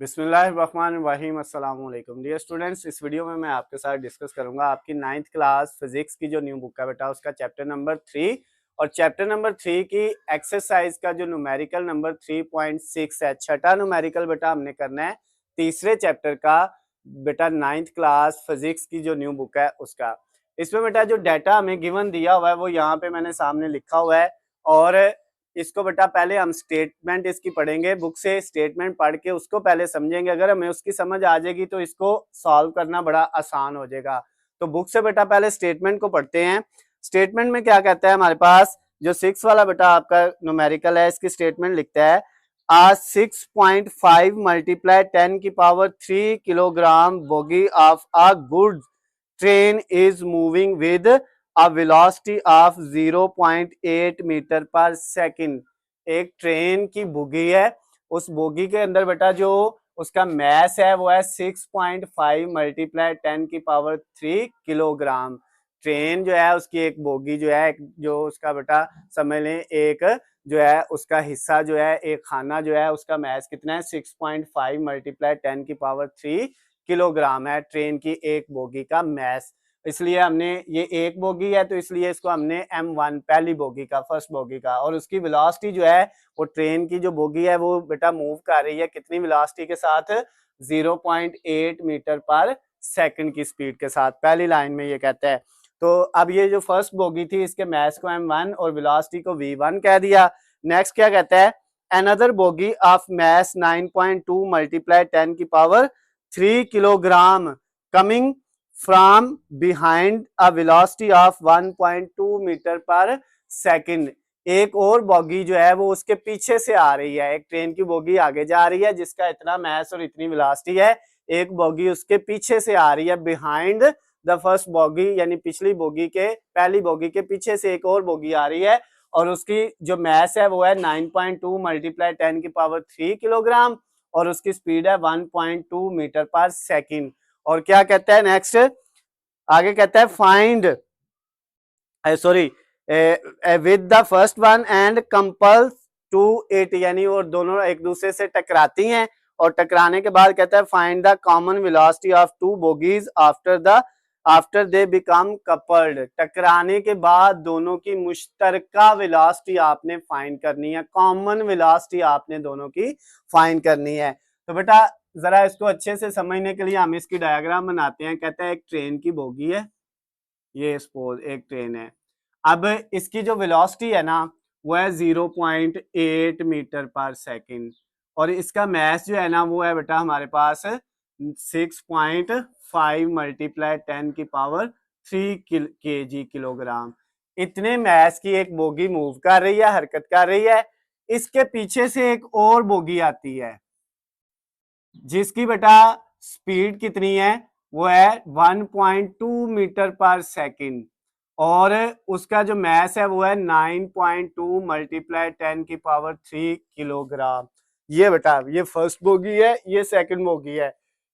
बिस्मिल्लाहिर्रहमानिर्रहीम अस्सलाम वालेकुम डियर स्टूडेंट्स। इस वीडियो में मैं आपके साथ डिस्कस करूंगा आपकी 9th क्लास फिजिक्स की जो न्यू बुक है बेटा उसका चैप्टर नंबर 3 और चैप्टर नंबर 3 की एक्सरसाइज का जो न्यूमेरिकल नंबर 3.6 है, छठा न्यूमेरिकल बेटा हमने करना है तीसरे चैप्टर का बेटा 9th क्लास फिजिक्स की जो न्यू बुक है उसका। इसमें बेटा जो डाटा हमें गिवन दिया हुआ है वो यहाँ पे मैंने सामने लिखा हुआ है और इसको बेटा पहले हम स्टेटमेंट इसकी पढ़ेंगे, बुक से स्टेटमेंट पढ़ के उसको पहले समझेंगे। अगर हमें उसकी समझ आ जाएगी तो इसको सॉल्व करना बड़ा आसान हो जाएगा। तो बुक से बेटा पहले स्टेटमेंट को पढ़ते हैं। स्टेटमेंट में क्या कहता है हमारे पास, जो 6 वाला बेटा आपका न्यूमेरिकल है इसकी स्टेटमेंट लिखता है आ 6.5 मल्टीप्लाई 10 की power 3 kilogram bogie of a good train is moving with a velocity of 0.8 metre per second. एक ट्रेन की बोगी है, उस बोगी के अंदर बेटा जो उसका मैस है वो है 6.5 मल्टीप्लाई 10 की पावर 3 किलोग्राम। ट्रेन जो है उसकी एक बोगी जो है, जो उसका बेटा समझ लें एक जो है उसका हिस्सा जो है, एक खाना जो है उसका मैस कितना है 6.5 मल्टीप्लाई 10 की पावर 3 किलोग्राम है ट्रेन की एक बोगी का मैस। इसलिए हमने ये एक बोगी है तो इसलिए इसको हमने M1 पहली बोगी का, फर्स्ट बोगी का, और उसकी वेलोसिटी जो है वो ट्रेन की जो बोगी है वो बेटा मूव कर रही है कितनी वेलोसिटी के साथ, 0.8 मीटर पर सेकंड की स्पीड के साथ। पहली लाइन में ये कहता है। तो अब ये जो फर्स्ट बोगी थी इसके मैस को M1 और वेलोसिटी को V1 कह दिया। नेक्स्ट क्या कहता है, another bogie of mass 9.2 multiply 10 की power 3 kilogram coming from behind a velocity of 1.2 metre per second. एक और बोगी जो है वो उसके पीछे से आ रही है, एक ट्रेन की बोगी आगे जा रही है जिसका इतना मैस और इतनी वेलोसिटी है, एक बोगी उसके पीछे से आ रही है बिहाइंड द फर्स्ट बोगी, यानी पिछली बोगी के, पहली बोगी के पीछे से एक और बोगी आ रही है और उसकी जो मैस है वो है 9.2 मल्टीप्लाई 10 की पावर 3 किलोग्राम और उसकी स्पीड है 1.2 मीटर पर सेकंड। और क्या कहता है नेक्स्ट, आगे कहता है find sorry with the first one and couples to it, यानी वो दोनों एक दूसरे से टकराती हैं और टकराने के बाद कहता है find the common velocity of two bogies after they become coupled. टकराने के बाद दोनों की मुश्तरका वेलोसिटी आपने फाइंड करनी है, कॉमन वेलोसिटी आपने दोनों की फाइंड करनी है। तो बेटा जरा इसको अच्छे से समझने के लिए हम इसकी डायग्राम बनाते हैं। कहता है एक ट्रेन की बोगी है, ये सपोज एक ट्रेन है। अब इसकी जो वेलोसिटी है ना वो है 0.8 मीटर पर सेकंड और इसका मैस जो है ना वो है बेटा हमारे पास 6.5 मल्टीप्लाई 10 की पावर 3 kg किलोग्राम। इतने मैस की एक बोगी मूव कर रही है, हरकत कर रही है। इसके पीछे से एक और बोगी आती है जिसकी बेटा स्पीड कितनी है, वो है 1.2 मीटर पर सेकंड और उसका जो मैस है वो है 9.2 मल्टीप्लाई 10 की पावर 3 किलोग्राम। ये बेटा ये फर्स्ट बोगी है, ये सेकंड बोगी है।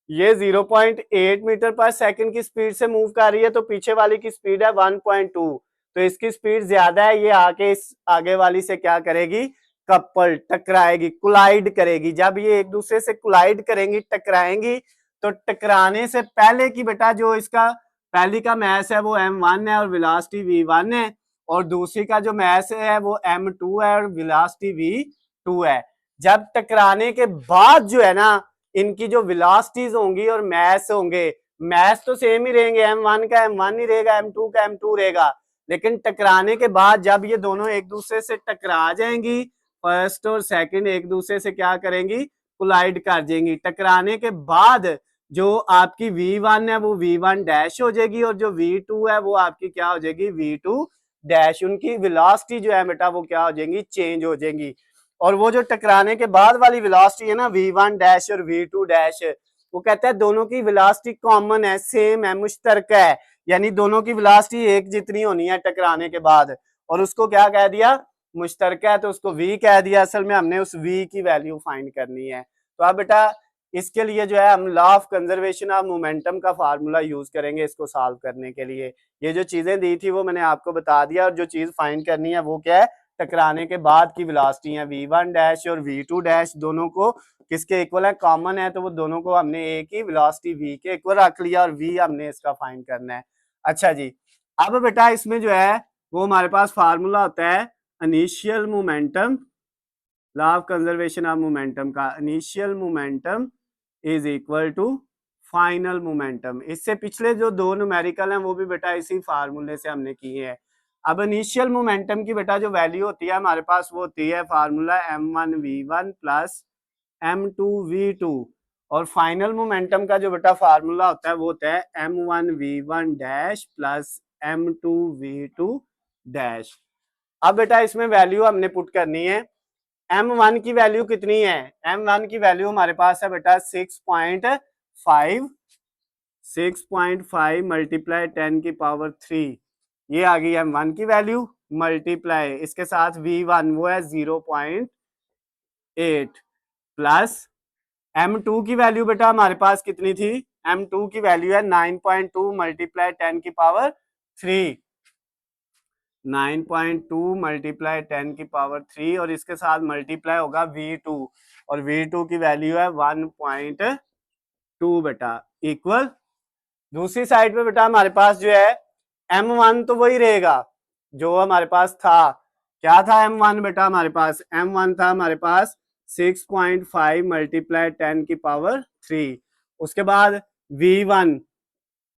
ये 0.8 मीटर पर सेकंड की स्पीड से मूव कर रही है तो पीछे वाली की स्पीड है 1.2, तो इसकी स्पीड ज्यादा है, ये आके इस आगे वाली से क्या करेगी, कपल टकराएगी, कोलाइड करेगी। जब ये एक दूसरे से कोलाइड करेंगी, टकराएंगी, तो टकराने से पहले की बेटा जो इसका पहली का मैस है वो M1 है और वेलोसिटी V1 है और दूसरी का जो मैस है वो M2 है और वेलोसिटी V2 है। जब टकराने के बाद जो है ना इनकी जो वेलोसिटीज होंगी और मैस होंगे, मैस तो सेम ही रहेंगे, M1 का M1 ही रहेगा, M2 का M2 रहेगा, लेकिन टकराने के बाद जब ये दोनों एक दूसरे से टकरा जाएंगी, फर्स्ट और सेकंड एक दूसरे से क्या करेंगी, कोलाइड कर जाएंगी। टकराने के बाद जो आपकी V1 है वो V1 डैश हो जाएगी और जो V2 है वो आपकी क्या हो जाएगी, V2 डैश। उनकी वेलोसिटी जो है बेटा वो क्या हो जाएंगी, चेंज हो जाएंगी। और वो जो टकराने के बाद वाली वेलोसिटी है ना V1 डैश और V2 डैश, वो कहता है दोनों की वेलोसिटी कॉमन है, सेम है, मुश्तरका है, यानी दोनों की वेलोसिटी एक जितनी होनी है टकराने के बाद। और उसको क्या कह दिया, मुश्तरका है, तो उसको V कह दिया। असल में हमने उस V की वैल्यू फाइंड करनी है। तो अब बेटा इसके लिए जो है हम law of conservation of momentum का फार्मूला यूज करेंगे इसको सॉल्व करने के लिए। ये जो चीजें दी थी वो मैंने आपको बता दिया और जो चीज फाइंड करनी है वो क्या है, टकराने के बाद की वेलोसिटी है v1 डैश और v2 डैश, दोनों को किसके इक्वल है, कॉमन है, तो वो दोनों को हमने एक ही वेलोसिटी v के इक्वल रख लिया और v हमने इसका फाइंड करना है। अच्छा जी, अब बेटा इसमें जो है वो हमारे पास फार्मूला होता है initial momentum, law of conservation of momentum का, initial momentum is equal to final momentum. इससे पिछले जो दो न्यूमेरिकल हैं वो भी बेटा इसी फार्मूले से हमने किए हैं। अब इनिशियल मोमेंटम की बेटा जो वैल्यू होती है हमारे पास वो होती है फार्मूला m1v1 प्लस m2v2, और फाइनल मोमेंटम का जो बेटा फार्मूला होता है वो होता है m1v1 dash plus m2v2 dash. अब बेटा इसमें वैल्यू हमने पुट करनी है। m1 की वैल्यू कितनी है, m1 की वैल्यू हमारे पास है बेटा 6.5 मल्टीप्लाई 10 की पावर 3, ये आ गई m1 की वैल्यू, मल्टीप्लाई इसके साथ v1 वो है 0.8 प्लस m2 की वैल्यू बेटा हमारे पास कितनी थी, m2 की वैल्यू है 9.2 मल्टीप्लाई 10 की पावर 3, 9.2 मल्टीप्लाई 10 की पावर 3 और इसके साथ मल्टीप्लाई होगा v2 और v2 की वैल्यू है 1.2 बेटा इक्वल। दूसरी साइड पे बेटा हमारे पास जो है m1 तो वही रहेगा जो हमारे पास था, क्या था m1 बेटा हमारे पास, m1 था हमारे पास 6.5 मल्टीप्लाई 10 की पावर 3, उसके बाद v1,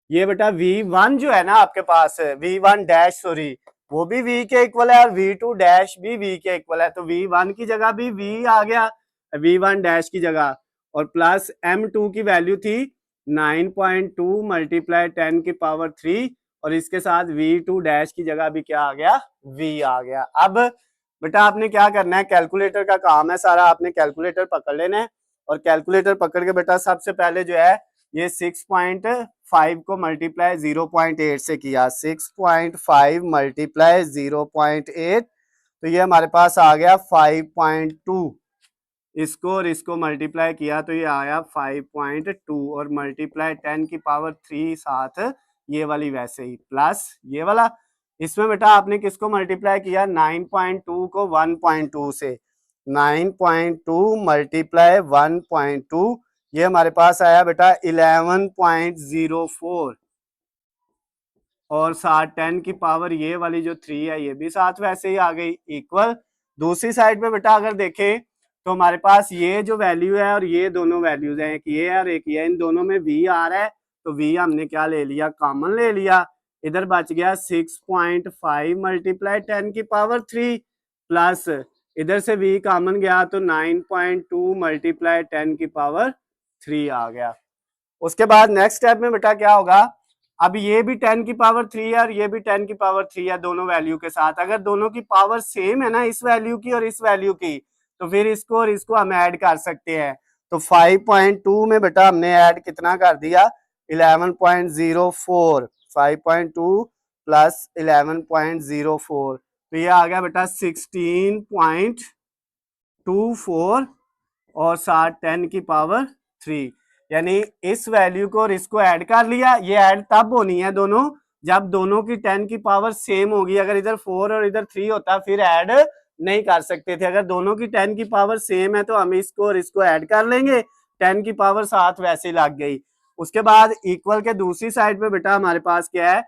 ये बेटा v1 जो है ना आपके पास v1 डैश सॉरी वो भी v के इक्वल है और v2 डैश भी v के इक्वल है, तो v1 की जगह भी v आ गया v1 डैश की जगह, और प्लस m2 की वैल्यू थी 9.2 मल्टीप्लाई 10 की पावर 3 और इसके साथ v2 डैश की जगह भी क्या आ गया, v आ गया। अब बेटा आपने क्या करना है, कैलकुलेटर का काम है सारा, आपने कैलकुलेटर पकड़ लेना है और कैलकुलेटर पकड़ के बेटा सबसे पहले जो है ये 6.5 को मल्टीप्लाई 0.8 से किया, 6.5 मल्टीप्लाई 0.8 तो ये हमारे पास आ गया 5.2, इसको और इसको मल्टीप्लाई किया तो ये आया 5.2 और मल्टीप्लाई 10 की पावर 3 साथ ये वाली वैसे ही प्लस ये वाला, इसमें बेटा आपने किसको मल्टीप्लाई किया 9.2 को 1.2 से, 9.2 मल्टीप्लाई 1.2 ये हमारे पास आया बेटा 11.04 और साथ 10 की पावर ये वाली जो 3 है ये भी साथ वैसे ही आ गई इक्वल। दूसरी साइड पे बेटा अगर देखें तो हमारे पास ये जो वैल्यू है और ये दोनों वैल्यूज हैं, एक ये है और एक ये, इन दोनों में v आ रहा है तो v हमने क्या ले लिया, कॉमन ले लिया, इधर बच गया 6.5 मल्टीप्लाई 10 की पावर 3 प्लस इधर से v कॉमन गया तो 9.2 मल्टीप्लाई 10 की पावर 3 आ गया। उसके बाद नेक्स्ट स्टेप में बेटा क्या होगा, अब ये भी 10 की पावर 3 है और ये भी 10 की पावर 3 है दोनों वैल्यू के साथ, अगर दोनों की पावर सेम है ना इस वैल्यू की और इस वैल्यू की तो फिर इसको और इसको हम ऐड कर सकते हैं, तो 5.2 में बेटा हमने ऐड कितना कर दिया 11.04, 5.2 प्लस 11.04 तो ये आ गया बेटा 16.24 और साथ 10 की पावर 3, यानी इस वैल्यू को और इसको ऐड कर लिया, ये ऐड तब होनी है दोनों जब दोनों की 10 की पावर सेम होगी, अगर इधर 4 और इधर 3 होता फिर ऐड नहीं कर सकते थे, अगर दोनों की 10 की पावर सेम है तो हम इसको और इसको ऐड कर लेंगे, 10 की पावर साथ वैसे लग गई। उसके बाद इक्वल के दूसरी साइड पे बेटा हमारे पास क्या है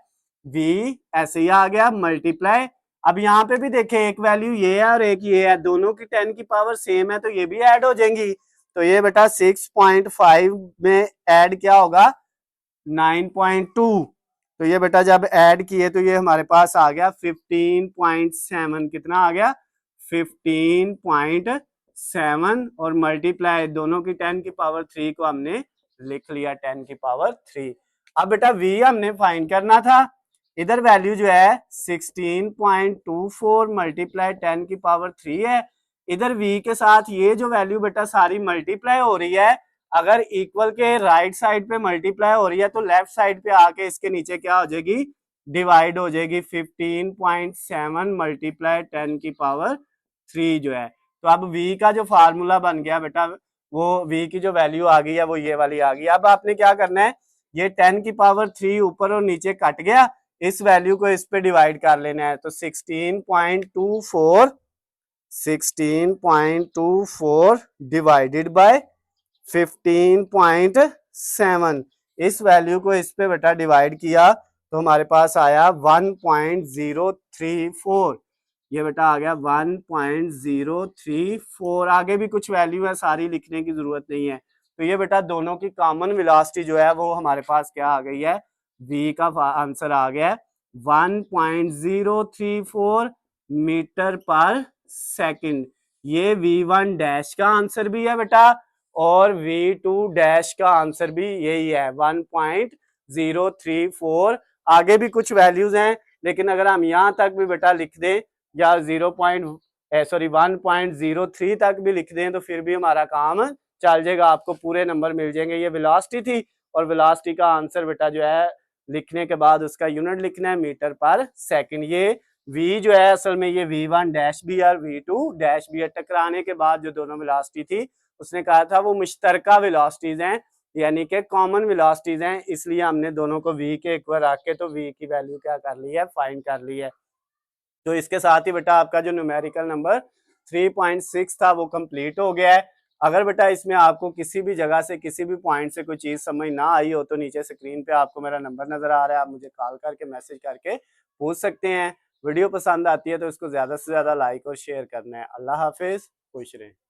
v ऐसे ही आ गया मल्टीप्लाई, अब यहाँ पे भी देखें एक वैल्यू ये है और एक ये है, दोनों की 10 की पावर सेम है तो ये भी ऐड हो जाएंगी, तो ये बेटा 6.5 में ऐड क्या होगा 9.2, तो ये बेटा जब ऐड किए तो ये हमारे पास आ गया 15.7, कितना आ गया 15.7 और मल्टीप्लाई दोनों की 10 की पावर 3 को हमने लिख लिया 10 की पावर 3। अब बेटा v हमने फाइंड करना था, इधर वैल्यू जो है 16.24 मल्टीप्लाई 10 की पावर 3 है, इधर v के साथ ये जो वैल्यू बेटा सारी मल्टीप्लाई हो रही है, अगर इक्वल के राइट साइड पे मल्टीप्लाई हो रही है तो लेफ्ट साइड पे आके इसके नीचे क्या हो जाएगी डिवाइड हो जाएगी, 15.7 मल्टीप्लाई 10 की पावर 3 जो है, तो अब v का जो फार्मूला बन गया बेटा वो v की जो वैल्यू आ गई है वो ये वाली आ गई। अब आपने क्या करना है, ये 10 की पावर 3 ऊपर और नीचे कट गया, इस वैल्यू को इस पे डिवाइड कर लेना है। तो 16.24 डिवाइडेड बाय 15.7, इस वैल्यू को इस पे बेटा डिवाइड किया तो हमारे पास आया 1.034। ये बेटा आ गया 1.034। आगे भी कुछ वैल्यू है, सारी लिखने की जरूरत नहीं है। तो ये बेटा दोनों की कॉमन वेलोसिटी जो है वो हमारे पास क्या आ गई है, v का आंसर आ गया 1.034 मीटर पर सेकंड। ये v1 डैश का आंसर भी है बेटा और v2 डैश का आंसर भी यही है 1.034। आगे भी कुछ वैल्यूज हैं, लेकिन अगर हम यहाँ तक भी बेटा लिख दें या 1.03 तक भी लिख दें तो फिर भी हमारा काम चल जाएगा, आपको पूरे नंबर मिल जाएंगे। ये वेलोसिटी थी और वेलोसिटी का आंसर बेटा जो है लिखने के बाद उसका यूनिट लिखना है मीटर पर सेकंड। ये v जो है असल में ये v1 डैश भी है और v2 डैश भी है। टकराने के बाद जो दोनों वेलोसिटी थी उसने कहा था वो मुश्तरका वेलोसिटीज हैं, यानी कि कॉमन वेलोसिटीज हैं, इसलिए हमने दोनों को v के इक्वल रख के तो v की वैल्यू क्या कर ली है, फाइंड कर ली है। तो इसके साथ ही बेटा आपका जो न्यूमेरिकल नंबर 3.6 था वो कंप्लीट हो गया है। अगर बेटा इसमें आपको किसी भी जगह से किसी भी पॉइंट से कोई चीज समझ ना आई हो तो नीचे स्क्रीन पे आपको मेरा नंबर नजर आ रहा है, आप मुझे कॉल करके मैसेज करके पूछ सकते हैं। वीडियो पसंद आती है तो इसको ज्यादा से ज्यादा लाइक और शेयर करना है। अल्लाह हाफिज, खुश रहें।